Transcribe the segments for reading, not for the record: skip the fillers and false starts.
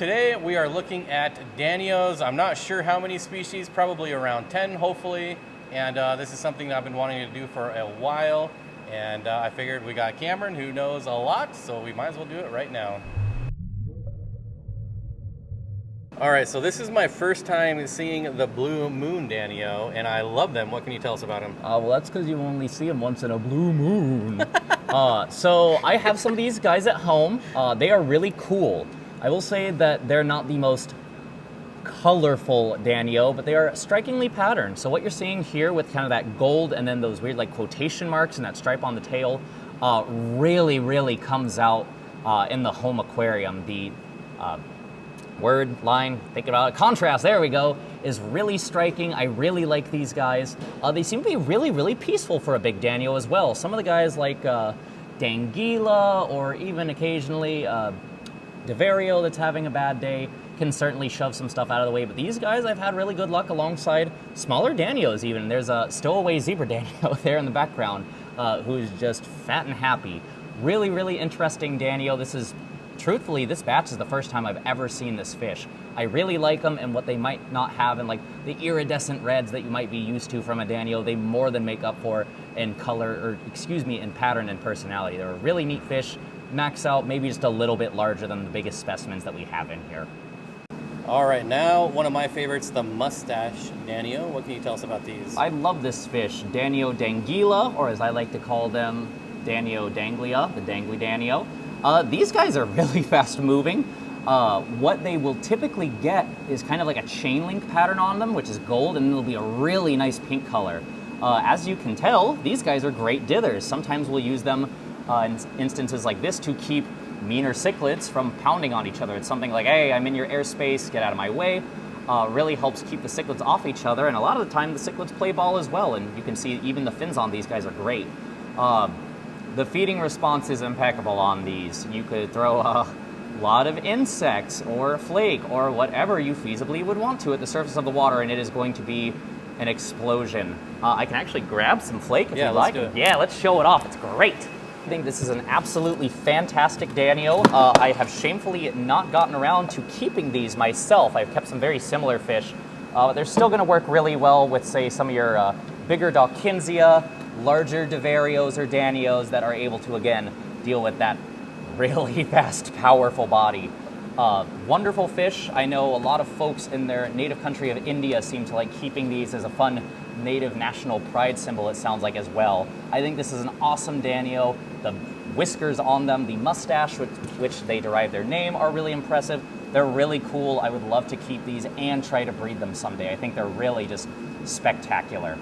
today we are looking at Danios. I'm not sure how many species, probably around 10 hopefully. And this is something that I've been wanting to do for a while. And I figured we got Cameron who knows a lot, so we might as well do it right now. All right, so this is my first time seeing the Blue Moon Danio, and I love them. What can you tell us about them? Well, that's because you only see them once in a blue moon. So I have some of these guys at home. They are really cool. I will say that they're not the most colorful Danio, but they are strikingly patterned. So what you're seeing here with kind of that gold and then those weird like quotation marks and that stripe on the tail really comes out in the home aquarium. The word, line, think about it, contrast, there we go, is really striking. I really like these guys. They seem to be really peaceful for a big Danio as well. Some of the guys like Dangila or even occasionally Devario that's having a bad day can certainly shove some stuff out of the way, but these guys I've had really good luck alongside smaller Danios even. There's a stowaway zebra Danio there in the background who's just fat and happy. Really interesting Danio. This is, truthfully, this batch is the first time I've ever seen this fish. I really like them, and what they might not have in like the iridescent reds that you might be used to from a Danio, they more than make up for in color, or excuse me, in pattern and personality. They're a really neat fish. Max out maybe just a little bit larger than the biggest specimens that we have in here. All right, now one of my favorites, the Mustache Dano. What can you tell us about these? I love this fish, Danio dangila, or as I like to call them, Danio danglia, the dangly Danio. These guys are really fast moving. What they will typically get is kind of like a chain link pattern on them, which is gold, and it'll be a really nice pink color. As you can tell, these guys are great dithers. Sometimes we'll use them in instances like this to keep meaner cichlids from pounding on each other. It's something like, hey, I'm in your airspace, get out of my way. Really helps keep the cichlids off each other, and a lot of the time the cichlids play ball as well, and you can see even the fins on these guys are great. The feeding response is impeccable on these. You could throw a lot of insects or flake or whatever you feasibly would want to at the surface of the water, and it is going to be an explosion. I can actually grab some flake if you like. Yeah, let's show it off. It's great. I think this is an absolutely fantastic Danio. I have shamefully not gotten around to keeping these myself. I've kept some very similar fish. But they're still going to work really well with, say, some of your bigger Dawkinsia, larger Devarios or Danios that are able to, again, deal with that really fast, powerful body. Wonderful fish. I know a lot of folks in their native country of India seem to like keeping these as a fun native national pride symbol, it sounds like, as well. I think this is an awesome Danio. The whiskers on them, the mustache, which they derive their name, are really impressive. They're really cool. I would love to keep these and try to breed them someday. I think they're really just spectacular.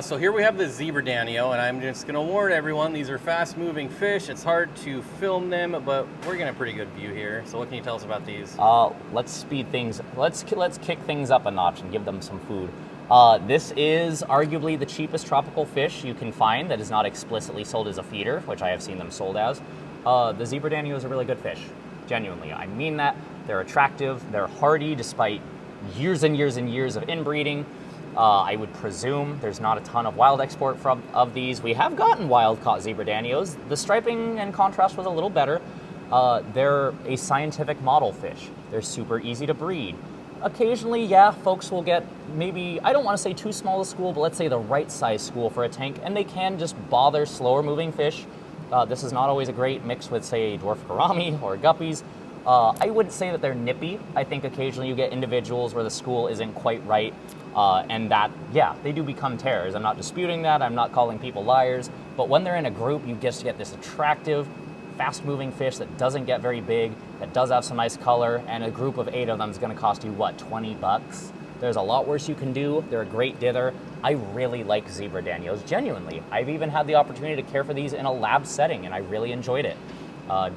So here we have the zebra Danio, and I'm just going to warn everyone, these are fast-moving fish. It's hard to film them, but we're getting a pretty good view here. So what can you tell us about these? Let's speed things. Let's kick things up a notch and give them some food. This is arguably the cheapest tropical fish you can find that is not explicitly sold as a feeder, which I have seen them sold as. The zebra Danio is a really good fish. Genuinely, I mean that. They're attractive. They're hardy despite years and years of inbreeding. I would presume there's not a ton of wild export of these. We have gotten wild-caught zebra Danios. The striping and contrast was a little better. They're a scientific model fish. They're super easy to breed. Occasionally, yeah, folks will get maybe, I don't want to say too small a school, but let's say the right size school for a tank, and they can just bother slower-moving fish. This is not always a great mix with, say, dwarf gourami or guppies. I wouldn't say that they're nippy. I think occasionally you get individuals where the school isn't quite right. And that, yeah, they do become terrors. I'm not disputing that. I'm not calling people liars. But when they're in a group, you just get this attractive, fast-moving fish that doesn't get very big, that does have some nice color, and a group of 8 of them is going to cost you, what, 20 bucks? There's a lot worse you can do. They're a great dither. I really like zebra Danios, genuinely. I've even had the opportunity to care for these in a lab setting, and I really enjoyed it.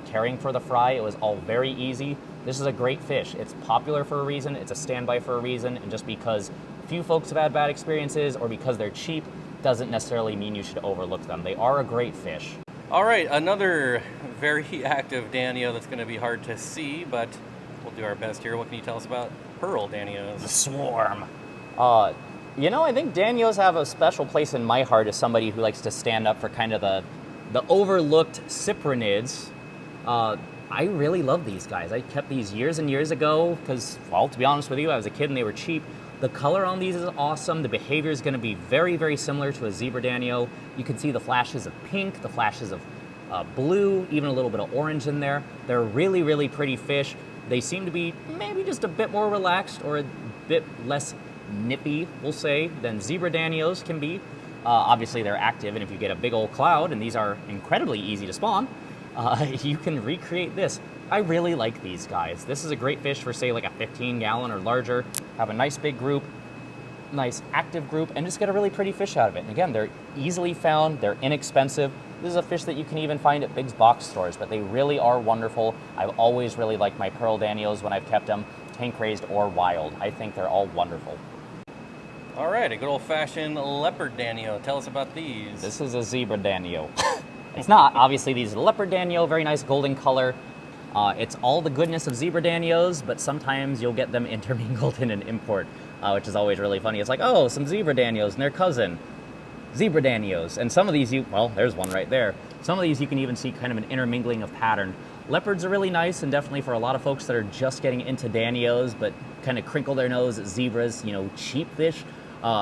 Caring for the fry, it was all very easy. This is a great fish. It's popular for a reason, it's a standby for a reason, and just because few folks have had bad experiences or because they're cheap doesn't necessarily mean you should overlook them. They are a great fish. All right, another very active Danio that's going to be hard to see, but we'll do our best here. What can you tell us about pearl Danios? The swarm. You know, I think Danios have a special place in my heart as somebody who likes to stand up for kind of the overlooked cyprinids. I really love these guys. I kept these years and years ago because, well, to be honest with you, I was a kid and they were cheap. The color on these is awesome. The behavior is going to be very, very similar to a zebra Danio. You can see the flashes of pink, the flashes of blue, even a little bit of orange in there. They're really, really pretty fish. They seem to be maybe just a bit more relaxed or a bit less nippy, we'll say, than zebra Danios can be. Obviously, they're active, and if you get a big old cloud, and these are incredibly easy to spawn, you can recreate this. I really like these guys. This is a great fish for, say, like a 15-gallon or larger. Have a nice big group, nice active group, and just get a really pretty fish out of it. And again, they're easily found, they're inexpensive. This is a fish that you can even find at Big's box stores, but they really are wonderful. I've always really liked my pearl Danios when I've kept them, tank raised or wild. I think they're all wonderful. All right, a good old-fashioned Leopard Danio. Tell us about these. This is a zebra Danio. It's not. Obviously, these are Leopard Danio, very nice golden color. It's all the goodness of zebra Danios, but sometimes you'll get them intermingled in an import, which is always really funny. It's like, oh, some zebra Danios and their cousin, zebra Danios. And some of these, well, there's one right there. Some of these you can even see kind of an intermingling of pattern. Leopards are really nice, and definitely for a lot of folks that are just getting into Danios, but kind of crinkle their nose at zebras, you know, cheap fish.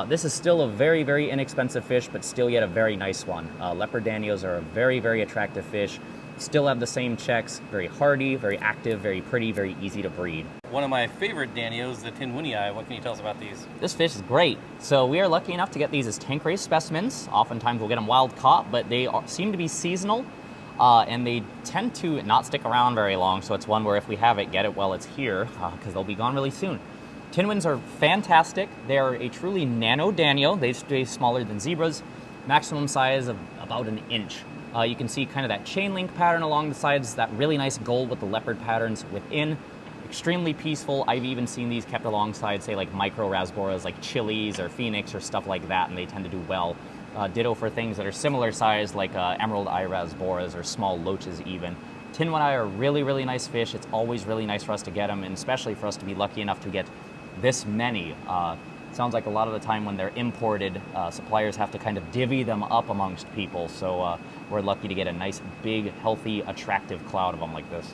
This is still a very, very inexpensive fish, but still yet a very nice one. Leopard Danios are a very, very attractive fish. Still have the same checks, very hardy, very active, very pretty, very easy to breed. One of my favorite Danios, the Tinwing. What can you tell us about these? This fish is great. So we are lucky enough to get these as tank raised specimens. Oftentimes we'll get them wild caught, but they seem to be seasonal, and they tend to not stick around very long. So it's one where if we have it, get it while it's here, because they'll be gone really soon. Tinwings are fantastic. They are a truly nano Danio. They stay smaller than zebras, maximum size of about an inch. You can see kind of that chain link pattern along the sides, that really nice gold with the leopard patterns within. Extremely peaceful. I've even seen these kept alongside, say, like micro rasboras like Chili's or Phoenix or stuff like that, and they tend to do well. Ditto for things that are similar size like emerald eye rasboras or small loaches even. Tinwing are really, really nice fish. It's always really nice for us to get them, and especially for us to be lucky enough to get this many. Sounds like a lot of the time when they're imported, suppliers have to kind of divvy them up amongst people. So we're lucky to get a nice, big, healthy, attractive cloud of them like this.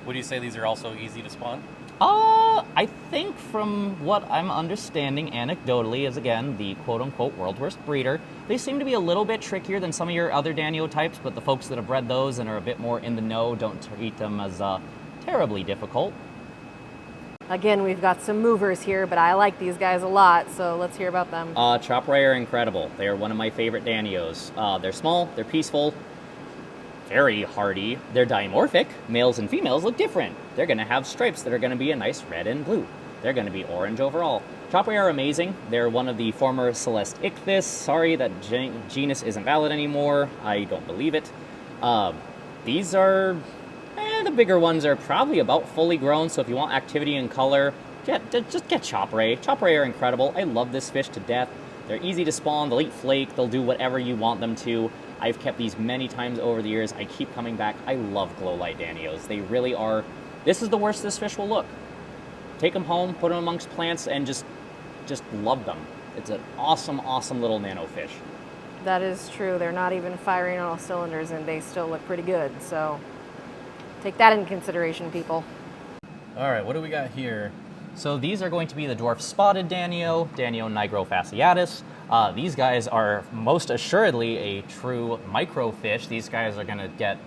Would you say these are also easy to spawn? I think from what I'm understanding anecdotally is, again, the quote-unquote world's worst breeder, they seem to be a little bit trickier than some of your other Danio types, but the folks that have bred those and are a bit more in the know don't treat them as terribly difficult. Again, we've got some movers here, but I like these guys a lot, so let's hear about them. Cho Ray are incredible. They are one of my favorite Danios. They're small, they're peaceful, very hardy. They're dimorphic. Males and females look different. They're going to have stripes that are going to be a nice red and blue. They're going to be orange overall. Cho Ray are amazing. They're one of the former Celeste Ichthys. Sorry, that genus isn't valid anymore. I don't believe it. These are... the bigger ones are probably about fully grown, so if you want activity and color, just get Cho Ray. Cho Ray are incredible. I love this fish to death. They're easy to spawn, they'll eat flake, they'll do whatever you want them to. I've kept these many times over the years. I keep coming back. I love glow light Danios. They really are. This is the worst this fish will look. Take them home, put them amongst plants, and just love them. It's an awesome, awesome little nano fish. That is true. They're not even firing on all cylinders, and they still look pretty good, so take that into consideration, people. All right, what do we got here? So these are going to be the dwarf spotted Danio, Danio nigrofasciatus. These guys are most assuredly a true microfish. These guys are going to get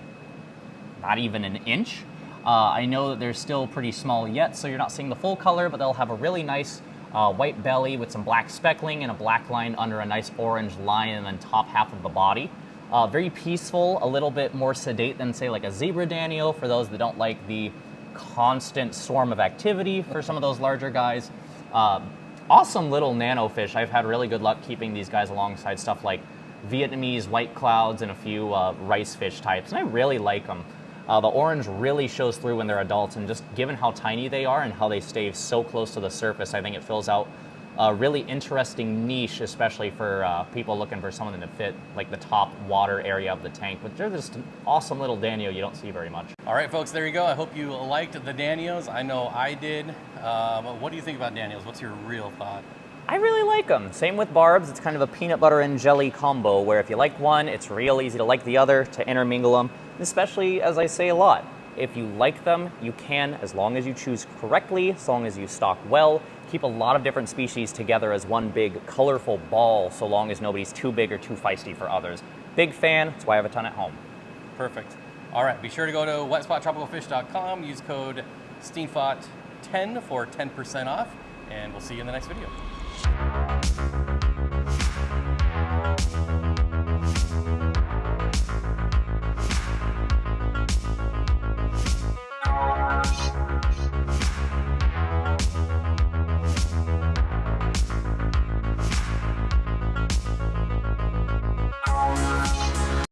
not even an inch. I know that they're still pretty small yet, so you're not seeing the full color, but they'll have a really nice white belly with some black speckling and a black line under a nice orange line and then top half of the body. Very peaceful, a little bit more sedate than, say, like a zebra Danio for those that don't like the constant swarm of activity for some of those larger guys. Awesome little nano fish. I've had really good luck keeping these guys alongside stuff like Vietnamese white clouds and a few rice fish types, and I really like them. The orange really shows through when they're adults, and just given how tiny they are and how they stay so close to the surface, I think it fills out a really interesting niche, especially for people looking for something to fit like the top water area of the tank. But they're just an awesome little Danio you don't see very much. All right, folks, there you go. I hope you liked the Danios. I know I did. What do you think about Danios? What's your real thought? I really like them. Same with barbs. It's kind of a peanut butter and jelly combo where if you like one, it's real easy to like the other, to intermingle them, especially, as I say a lot, If you like them, you can, as long as you choose correctly, as long as you stock well, keep a lot of different species together as one big colorful ball, so long as nobody's too big or too feisty for others. Big fan, that's why I have a ton at home. Perfect. All right, be sure to go to wetspotTropicalFish.com, use code Steenfott10 for 10% off, and we'll see you in the next video.